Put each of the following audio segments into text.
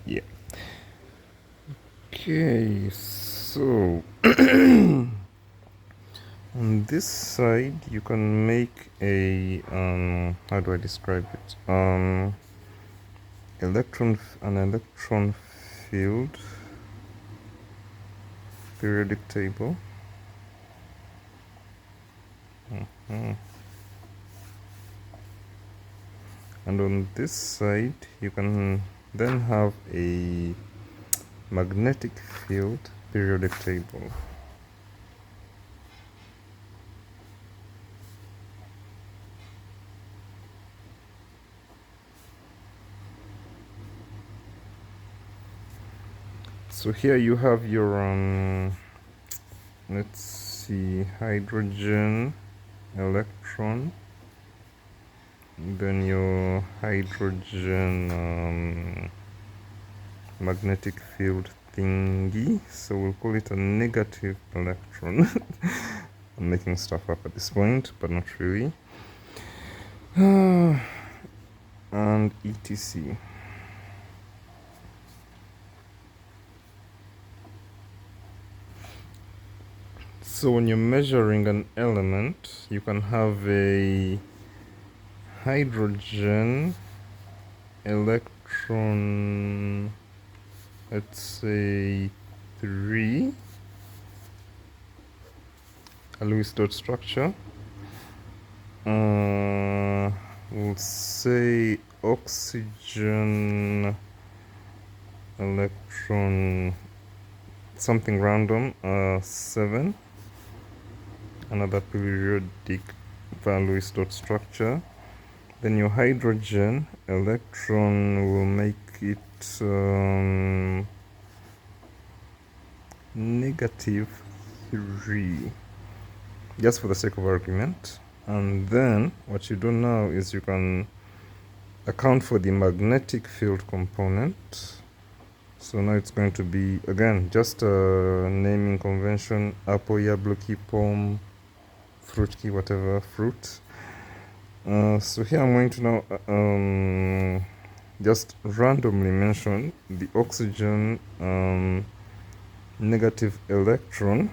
Yeah. Okay, so on this side you can make a how do I describe it? An electron field periodic table. And on this side you can then have a magnetic field periodic table. So here you have your let's see, hydrogen, electron, then your hydrogen magnetic field thingy, so we'll call it a negative electron. I'm making stuff up at this point, but not really. And etc. So when you're measuring an element, you can have a hydrogen electron, let's say 3, a Lewis dot structure. We'll say oxygen electron something random, 7, another periodic Lewis dot structure. Then your hydrogen electron will make it -3, just for the sake of argument. And then what you do now is you can account for the magnetic field component. So now it's going to be, again, just a naming convention: apple, yablaki, palm, fruit key, whatever, fruit. So here I'm going to now just randomly mention the oxygen negative electron,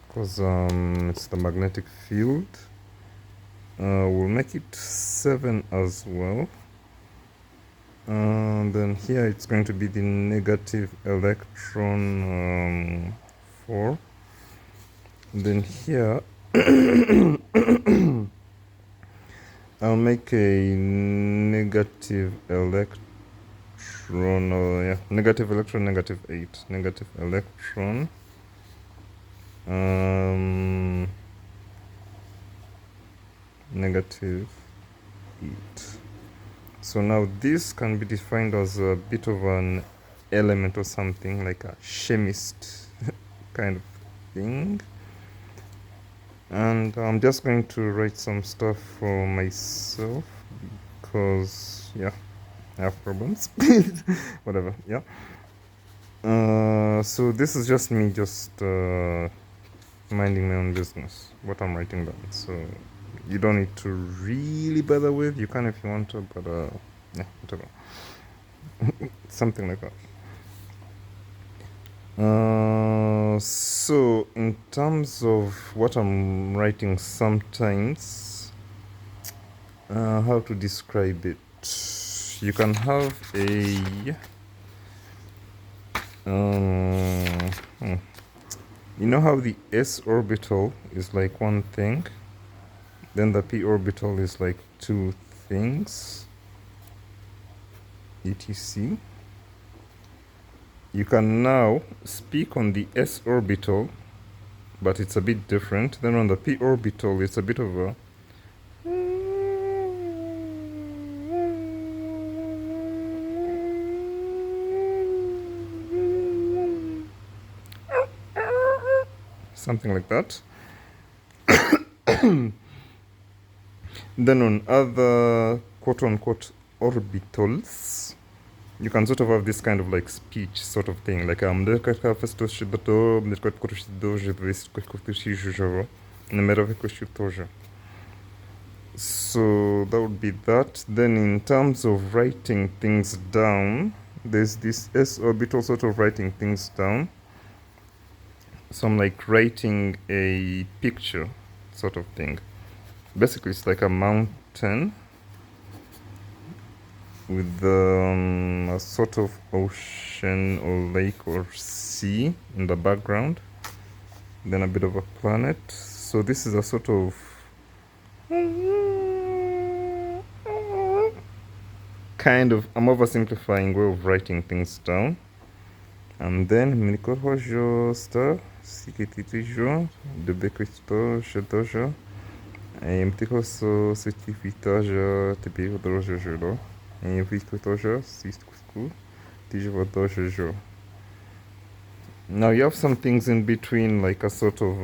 because it's the magnetic field. We'll make it 7 as well. Then here it's going to be the negative electron 4. Then here I'll make a negative electron, negative electron, -8, negative electron -8. So now this can be defined as a bit of an element or something, like a chemist kind of thing. And I'm just going to write some stuff for myself because, yeah, I have problems. Whatever, yeah. So this is just me minding my own business, what I'm writing down. So you don't need to really bother with. You can if you want to, but yeah, whatever. Something like that. So in terms of what I'm writing, sometimes how to describe it, you can have a you know how the s orbital is like one thing, then the p orbital is like 2 things, etc. You can now speak on the s orbital, but it's a bit different. Then on the p orbital, it's a bit of a something like that. Then on other quote-unquote orbitals, you can sort of have this kind of like speech sort of thing, like So that would be that. Then in terms of writing things down, there's this S orbital sort of writing things down. So I'm like writing a picture sort of thing. Basically it's like a mountain with a sort of ocean or lake or sea in the background, then a bit of a planet. So this is a sort of kind of, I'm oversimplifying way of writing things down. And then mnikohojo star sikititijo de bekristo shetojo mtikoso certificatojo tepi hodrojojo Victoria School. Now you have some things in between, like a sort of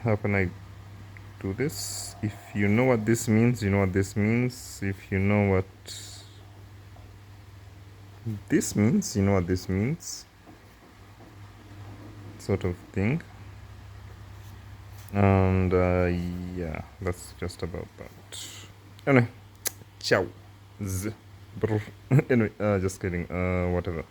how can I do this? If you know what this means, you know what this means. If you know what this means, you know what this means. Sort of thing. And yeah, that's just about that. Anyway, ciao. Anyway, just kidding. Whatever.